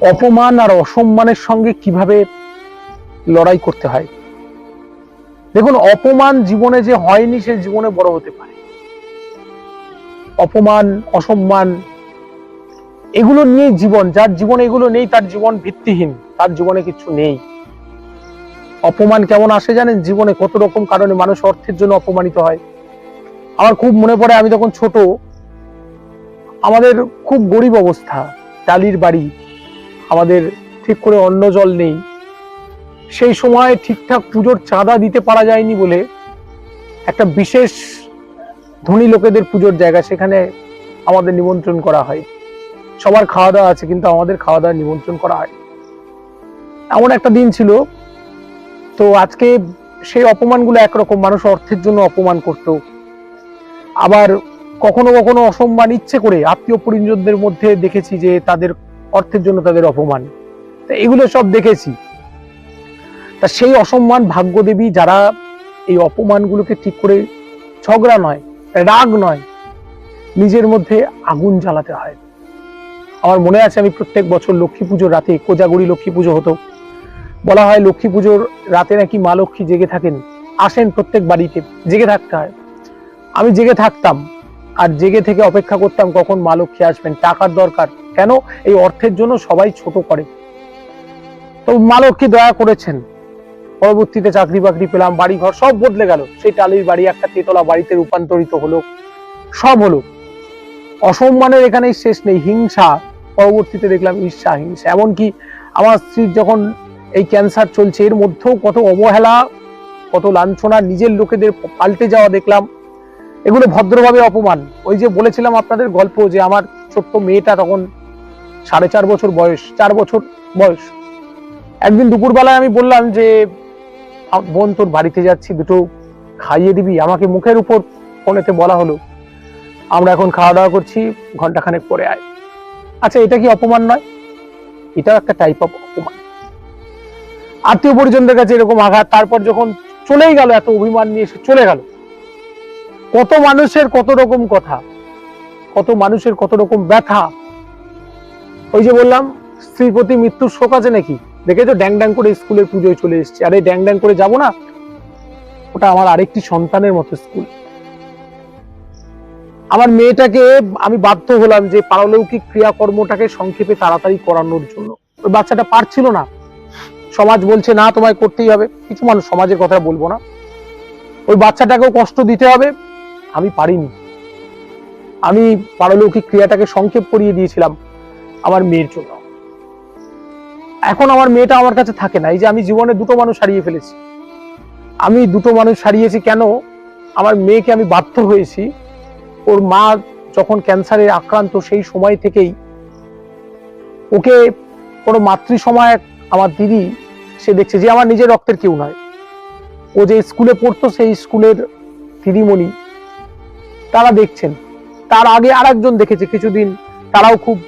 অপমান আর অসম্মানের সঙ্গে কিভাবে লড়াই করতে হয়। দেখুন, অপমান জীবনে যে হয়নি সে জীবনে বড় হতে পারে। অপমান, অসম্মান এগুলো নিয়ে জীবন, যার জীবনে এগুলো নেই তার জীবন ভিত্তিহীন, তার জীবনে কিছু নেই। অপমান কেমন আসে জানেন? জীবনে কত রকম কারণে মানুষ অর্থের জন্য অপমানিত হয়। আমার খুব মনে পড়ে, আমি তখন ছোট, আমাদের খুব গরিব অবস্থা, টালির বাড়ি, আমাদের ঠিক করে অন্ন জল নেই। সেই সময় ঠিকঠাক পুজোর চাঁদা দিতে পারা যায়নি বলে একটা বিশেষ ধনী লোকেদের পুজোর জায়গা, সেখানে আমাদের নিমন্ত্রণ করা হয়। সবার খাওয়া দাওয়া আছে, কিন্তু আমাদের খাওয়া দাওয়া নিমন্ত্রণ করা হয়। এমন একটা দিন ছিল। তো আজকে সেই অপমানগুলো একরকম, মানুষ অর্থের জন্য অপমান করত, আবার কখনো কখনো অসম্মান ইচ্ছে করে আত্মীয় পরিজনদের মধ্যে দেখেছি যে তাদের অর্থের জন্য তাদের অপমান, এগুলো সব দেখেছি। তা সেই অসম্মান ভাগ্যদেবী যারা এই অপমানগুলোকে ঠিক করে ঝগড়া নয়, রাগ নয়, নিজের মধ্যে আগুন জ্বালাতে হয়। আমার মনে আছে, আমি প্রত্যেক বছর লক্ষ্মী পুজোর রাতে, কোজাগরি লক্ষ্মী পুজো হতো, বলা হয় লক্ষ্মী পুজোর রাতে নাকি মা লক্ষ্মী জেগে থাকেন, আসেন প্রত্যেক বাড়িতে, জেগে থাকতে হয়। আমি জেগে থাকতাম আর জেগে থেকে অপেক্ষা করতাম কখন মা লক্ষ্মী আসবেন। টাকার দরকার কেন? এই অর্থের জন্য সবাই ছোট করে। তো মা লক্ষ্মী দয়া করেছেন, পরবর্তীতে চাকরি বাকরি পেলাম, বাড়ি ঘর সব বদলে গেল, সেই টালির বাড়ি একটা তেতলা বাড়িতে রূপান্তরিত হলো, সব হলো। অসম্মানের এখানে শেষ নেই, হিংসা, পরবর্তীতে দেখলাম ঈর্ষা, হিংসা। এমনকি আমার স্ত্রীর যখন এই ক্যান্সার চলছে, এর মধ্যেও কত অবহেলা, কত লাঞ্ছনা, নিজের লোকেদের পাল্টে যাওয়া দেখলাম। এগুলো ভদ্রভাবে অপমান। ওই যে বলেছিলাম আপনাদের গল্প, যে আমার ছোট্ট মেয়েটা তখন 4.5 বছর বয়স, 4 বছর বয়স। একদিন দুপুরবেলায় আমি বললাম যে বোন, তোর বাড়িতে যাচ্ছি, দুটো খাইয়ে দিবি আমাকে। মুখের উপর ফোনেতে বলা হলো আমরা এখন খাওয়া দাওয়া করছি, ঘন্টাখানেক পরে আয়। আচ্ছা, এটা কি অপমান নয়? এটাও একটা টাইপ অফ অপমান। আত্মীয় পরিজনদের কাছে এরকম আঘাত, তারপর যখন চলেই গেল, এত অভিমান নিয়ে এসে চলে গেল। কত মানুষের কত রকম কথা, কত মানুষের কত রকম ব্যথা। ওই যে বললাম, স্ত্রীর প্রতি মৃত্যুর শোক আছে নাকি? দেখেছো, ড্যাং ড্যাং করে স্কুলের পুজোয় চলে এসেছে। আরে ড্যাং ড্যাং করে যাবো না, ওটা আমার আরেকটি সন্তানের মতো স্কুল। আমার মেয়েটাকে আমি বাধ্য হলাম যে পারলৌকিক ক্রিয়াকর্মটাকে সংক্ষেপে তাড়াতাড়ি করানোর জন্য। ওই বাচ্চাটা পারছিল না, সমাজ বলছে না তোমায় করতেই হবে, কিছু মানুষ, সমাজের কথা বলবো না, ওই বাচ্চাটাকেও কষ্ট দিতে হবে। আমি পারিনি, আমি পারলৌকিক ক্রিয়াটাকে সংক্ষেপ করিয়ে দিয়েছিলাম আমার মেয়ের জন্য। এখন আমার মেয়েটা আমার কাছে থাকে না। এই যে আমি জীবনে দুটো মানুষ হারিয়ে ফেলেছি। আমি দুটো মানুষ হারিয়েছি কেন? আমার মেয়েকে আমি বাধ্য হয়েছি, ওর মা যখন ক্যান্সারে আক্রান্ত সেই সময় থেকেই ওকে কোনো মাতৃ সময়, আমার দিদি, সে দেখছে যে আমার নিজের রক্তের কেউ নয়, ও যে স্কুলে পড়তো সেই স্কুলের দিদিমণি, তারা দেখছেন। তার আগে আরেকজন দেখেছে কিছুদিন, তারাও খুব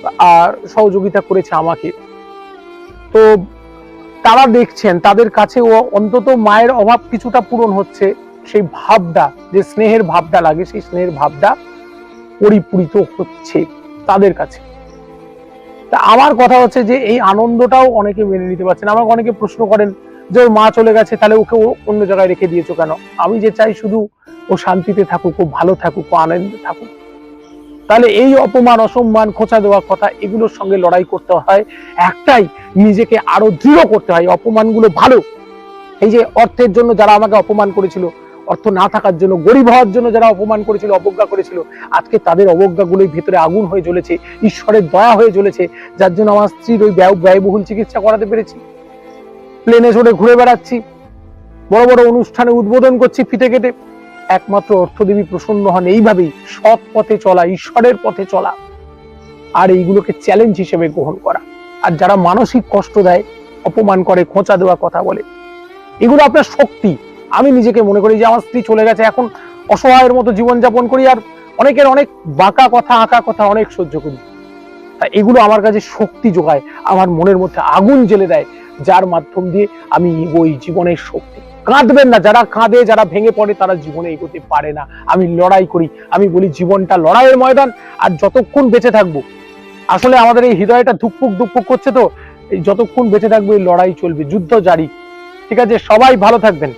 সহযোগিতা করেছে আমাকে। তো তারা দেখছেন, তাদের কাছে ও অন্তত মায়ের অভাব কিছুটা পূরণ হচ্ছে, সেই ভাবটা, যে স্নেহের ভাবটা লাগে, সেই স্নেহের ভাবটা পরিপূরিত হচ্ছে তাদের কাছে। তা আমার কথা হচ্ছে যে এই আনন্দটাও অনেকে মেনে নিতে পারছেন। আমাকে অনেকে প্রশ্ন করেন যে ওর মা চলে গেছে, তাহলে ওকে অন্য জায়গায় রেখে দিয়েছো কেন? আমি যে চাই শুধু ও শান্তিতে থাকুক, ও ভালো থাকুক, ও আনন্দে থাকুক। তাহলে এই অপমান, অসম্মান, খোঁচা দেওয়া কথা, এগুলোর সঙ্গে লড়াই করতে হয় একটাই, নিজেকে আরো দৃঢ় করতে হয়। অপমানগুলো ভালো। এই যে অর্থের জন্য যারা আমাকে অপমান করেছিল, অর্থ না থাকার জন্য, গরিব হওয়ার জন্য যারা অপমান করেছিল, অবজ্ঞা করেছিল, আজকে তাদের অবজ্ঞাগুলোই ভেতরে আগুন হয়ে জ্বলেছে, ঈশ্বরের দয়া হয়ে জ্বলেছে, যার জন্য আমার স্ত্রীর ওই ব্যয়বহুল চিকিৎসা করাতে পেরেছি। প্লেনে চড়ে ঘুরে বেড়াচ্ছি, বড় বড় অনুষ্ঠানে উদ্বোধন করছি ফিতে কেটে। একমাত্র অর্থদেবী প্রসন্ন হন এইভাবেই, সৎ পথে চলা, ঈশ্বরের পথে চলা, আর এইগুলোকে চ্যালেঞ্জ হিসেবে গ্রহণ করা। আর যারা মানসিক কষ্ট দেয়, অপমান করে, খোঁচা দেওয়া কথা বলে, এগুলো আপনার শক্তি। আমি নিজেকে মনে করি যে আমার স্ত্রী চলে গেছে, এখন অসহায়ের মতো জীবনযাপন করি, আর অনেকের অনেক বাঁকা কথা, আঁকা কথা অনেক সহ্য করি। তা এগুলো আমার কাছে শক্তি যোগায়, আমার মনের মধ্যে আগুন জ্বেলে দেয়, যার মাধ্যম দিয়ে আমি ওই জীবনের শক্তি। কাঁদবেন না, যারা কাঁদে, যারা ভেঙে পড়ে, তারা জীবনে এগোতে পারে না। আমি লড়াই করি, আমি বলি জীবনটা লড়াইয়ের ময়দান, আর যতক্ষণ বেঁচে থাকবো আসলে আমাদের এই হৃদয়টা ধুকপুক ধুকপুক করছে, তো এই যতক্ষণ বেঁচে থাকবে এই লড়াই চলবে, যুদ্ধ জারি। ঠিক আছে, সবাই ভালো থাকবেন।